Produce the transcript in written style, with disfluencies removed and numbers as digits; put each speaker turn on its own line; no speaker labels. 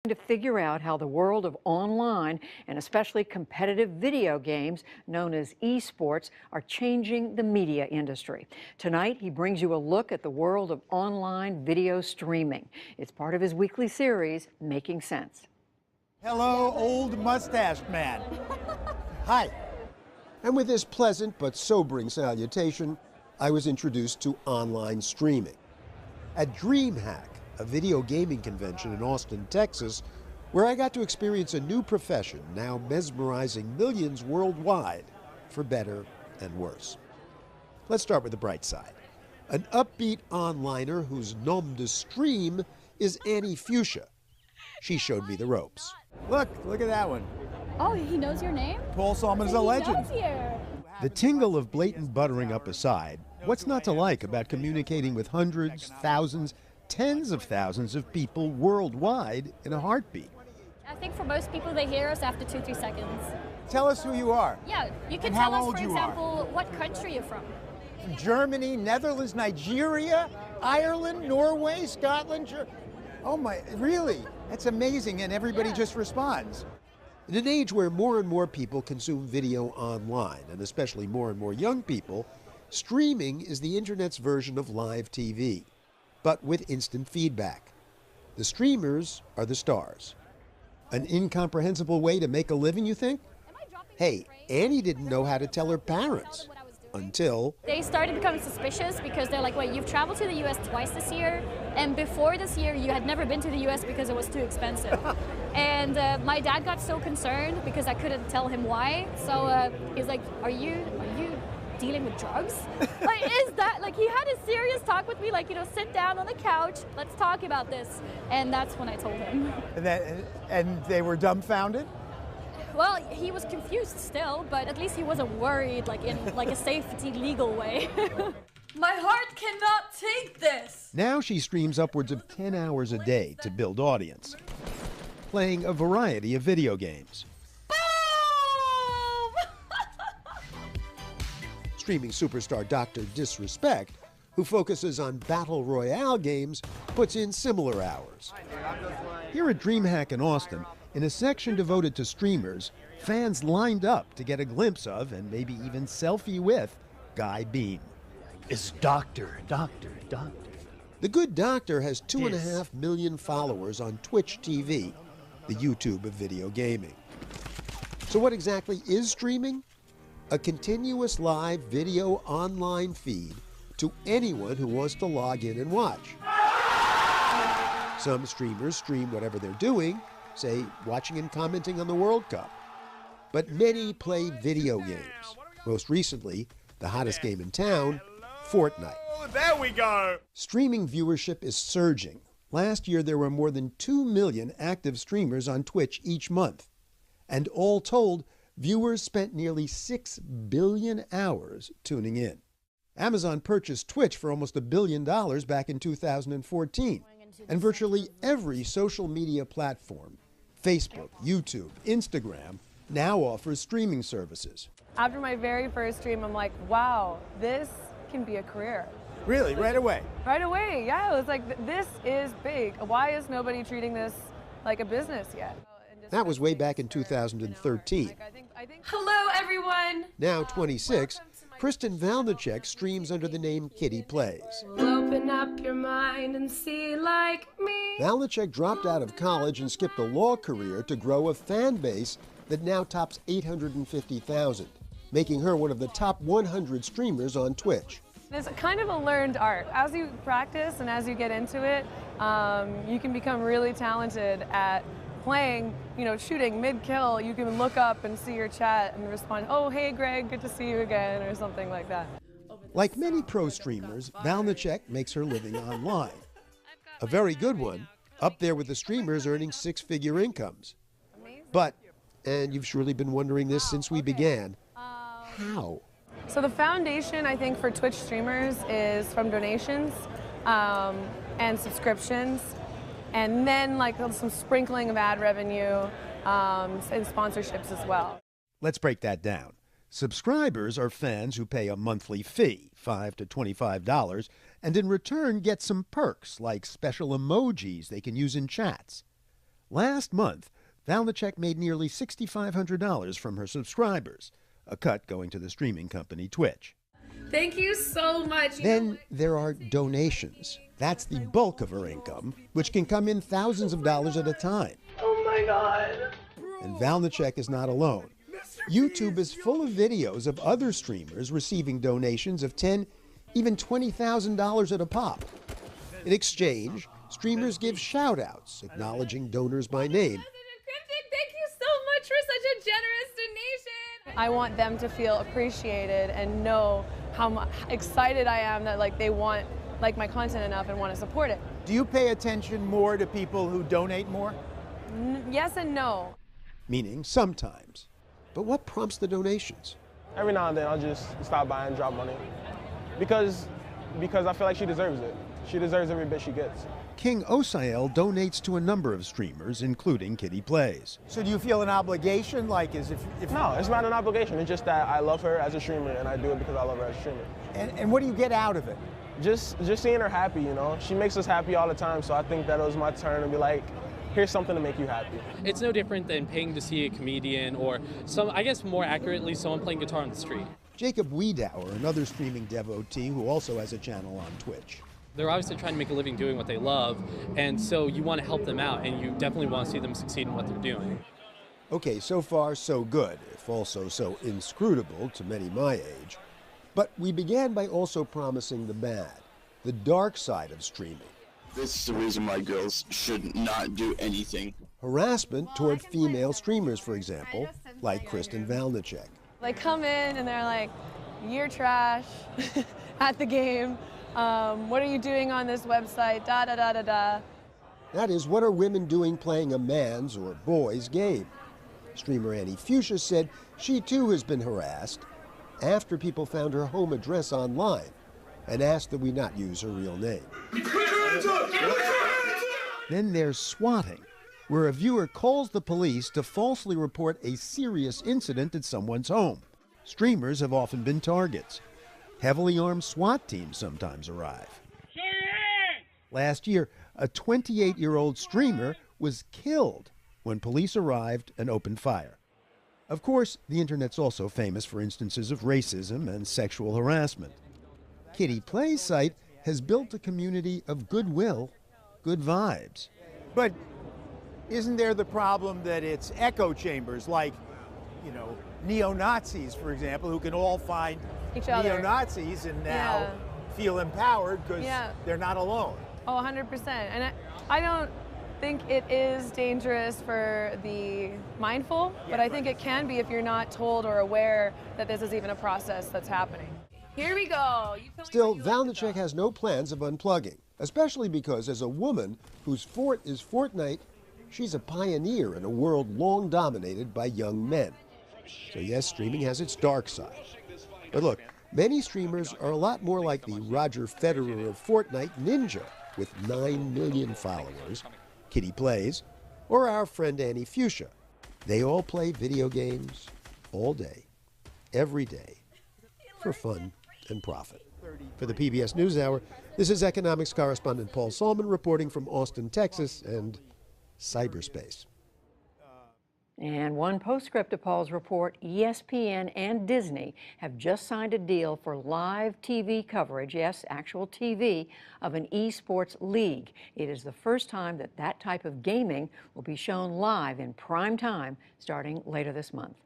To figure out how the world of online and especially competitive video games known as esports are changing the media industry. Tonight, he brings you a look at the world of online video streaming. It's part of his weekly series, Making Sense.
Hello, old mustached man. Hi.
And with this pleasant but sobering salutation, I was introduced to online streaming. At DreamHack, a video gaming convention in Austin, Texas, where I got to experience a new profession now mesmerizing millions worldwide, for better and worse. Let's start with the bright side. An upbeat onliner whose nom de stream is Annie Fuchsia. She showed me the ropes.
Look at that one.
Oh, he knows your name?
Paul Solman is a legend.
He knows you.
The tingle of blatant buttering up aside, what's not to like about communicating with hundreds, thousands, tens of thousands of people worldwide in a heartbeat?
I think for most people, they hear us after 2-3 seconds.
Tell us who you are.
Yeah, you can
And
tell
how
us,
old
for
you
example, what country you're from.
Germany, Netherlands, Nigeria, Ireland, Norway, Scotland. Oh my, really? That's amazing, and everybody just responds.
In an age where more and more people consume video online, and especially more and more young people, streaming is the internet's version of live TV, but with instant feedback. The streamers are the stars. An incomprehensible way to make a living, you think? Hey, Annie didn't know how to tell her parents until
They started becoming suspicious because they're like, wait, you've traveled to the US twice this year, and before this year you had never been to the US because it was too expensive. And my dad got so concerned because I couldn't tell him why. So he's like, are you dealing with drugs? Like, is that, like, he had a serious talk with me, like, you know, sit down on the couch, let's talk about this. And that's when I told him.
And they were dumbfounded?
Well, he was confused still, but at least he wasn't worried, like, in like a safety legal way.
My heart cannot take this.
now she streams upwards of 10 hours a day to build audience, playing a variety of video games. Streaming superstar Dr. Disrespect, who focuses on battle royale games, puts in similar hours. Here at DreamHack in Austin, in a section devoted to streamers, fans lined up to get a glimpse of, and maybe even selfie with, Guy Beam.
It's doctor.
The good doctor has 2.5 million followers on Twitch TV, the YouTube of video gaming. So what exactly is streaming? A continuous live video online feed to anyone who wants to log in and watch. Some streamers stream whatever they're doing, say watching and commenting on the World Cup. But many play video games. Most recently, the hottest game in town, Fortnite.
Oh, there we go.
Streaming viewership is surging. Last year, there were more than 2 million active streamers on Twitch each month. And all told, viewers spent nearly 6 billion hours tuning in. Amazon purchased Twitch for almost $1 billion back in 2014. And virtually every social media platform, Facebook, YouTube, Instagram, now offers streaming services.
After my very first stream, I'm like, wow, this can be a career.
Really, right away?
Right away, yeah. It was like, this is big. Why is nobody treating this like a business yet?
That was way back in 2013.
Hello, everyone.
Now 26, Kristen Valnicek streams under the name Kitty Plays.
Open up your mind and see like me.
Valnicek dropped out of college and skipped a law career to grow a fan base that now tops 850,000, making her one of the top 100 streamers on Twitch.
It's kind of a learned art. As you practice and as you get into it, you can become really talented at playing, you know, shooting mid-kill. You can look up and see your chat and respond, oh, hey, Greg, good to see you again, or something like that.
Like many pro streamers, Valnicek makes her living online. A very good one, up there with the streamers earning 6-figure incomes. But, and you've surely been wondering this since we began, how?
So the foundation, I think, for Twitch streamers is from donations and subscriptions, and then like some sprinkling of ad revenue and sponsorships as well.
Let's break that down. Subscribers are fans who pay a monthly fee, $5 to $25, and in return get some perks like special emojis they can use in chats. Last month, Valnichek made nearly $6,500 from her subscribers, a cut going to the streaming company Twitch.
Thank you so much.
Then there are donations. That's the bulk of her income, which can come in thousands of dollars at a time.
Oh my God.
And Valnichek is not alone. YouTube is full of videos of other streamers receiving donations of $10,000, even $20,000 at a pop. In exchange, streamers give shout-outs, acknowledging donors by name.
Thank you so much for such a generous donation.
I want them to feel appreciated and know how excited I am that they want my content enough and want to support it.
Do you pay attention more to people who donate more?
Yes and no.
Meaning sometimes. But what prompts the donations?
Every now and then I'll just stop by and drop money because I feel like she deserves it. She deserves every bit she gets.
King Osael donates to a number of streamers, including Kitty Plays.
So do you feel an obligation, like as if
No, it's not an obligation. It's just that I love her as a streamer, and I do it because I love her as a streamer.
And what do you get out of it?
Just seeing her happy, you know? She makes us happy all the time, so I think that it was my turn to be like, here's something to make you happy.
It's no different than paying to see a comedian or I guess more accurately, someone playing guitar on the street.
Jacob Wiedauer, another streaming devotee who also has a channel on Twitch.
They're obviously trying to make a living doing what they love, and so you want to help them out, and you definitely want to see them succeed in what they're doing.
Okay, so far so good, if also so inscrutable to many my age. But we began by also promising the bad, the dark side of streaming.
This is the reason why girls should not do anything.
Harassment toward female streamers, for example, like Kristen Valnichek.
They come in and they're like, "You're trash," at the game. "What are you doing on this website? Da da da da da."
That is, what are women doing playing a man's or boy's game? Streamer Annie Fuchsia said she too has been harassed after people found her home address online and asked that we not use her real name. Then there's swatting, where a viewer calls the police to falsely report a serious incident at someone's home. Streamers have often been targets. Heavily armed SWAT teams sometimes arrive. Last year, a 28-year-old streamer was killed when police arrived and opened fire. Of course, the internet's also famous for instances of racism and sexual harassment. Kitty Play's site has built a community of goodwill, good vibes.
But isn't there the problem that it's echo chambers, like, neo-Nazis, for example, who can all find
Each other.
neo-Nazis and now feel empowered because they're not alone?
Oh, 100%. And I don't think it is dangerous for the mindful, but I think it can be if you're not told or aware that this is even a process that's happening. Here we go.
Still, Valnichek has no plans of unplugging, especially because as a woman whose fort is Fortnite, she's a pioneer in a world long dominated by young men. So yes, streaming has its dark side. But look, many streamers are a lot more like the Roger Federer of Fortnite Ninja, with 9 million followers, Kitty Plays, or our friend Annie Fuchsia. They all play video games all day, every day, for fun and profit. For the PBS NewsHour, this is economics correspondent Paul Solman reporting from Austin, Texas, and cyberspace.
And one postscript to Paul's report, ESPN and Disney have just signed a deal for live TV coverage, yes, actual TV, of an esports league. It is the first time that that type of gaming will be shown live in prime time starting later this month.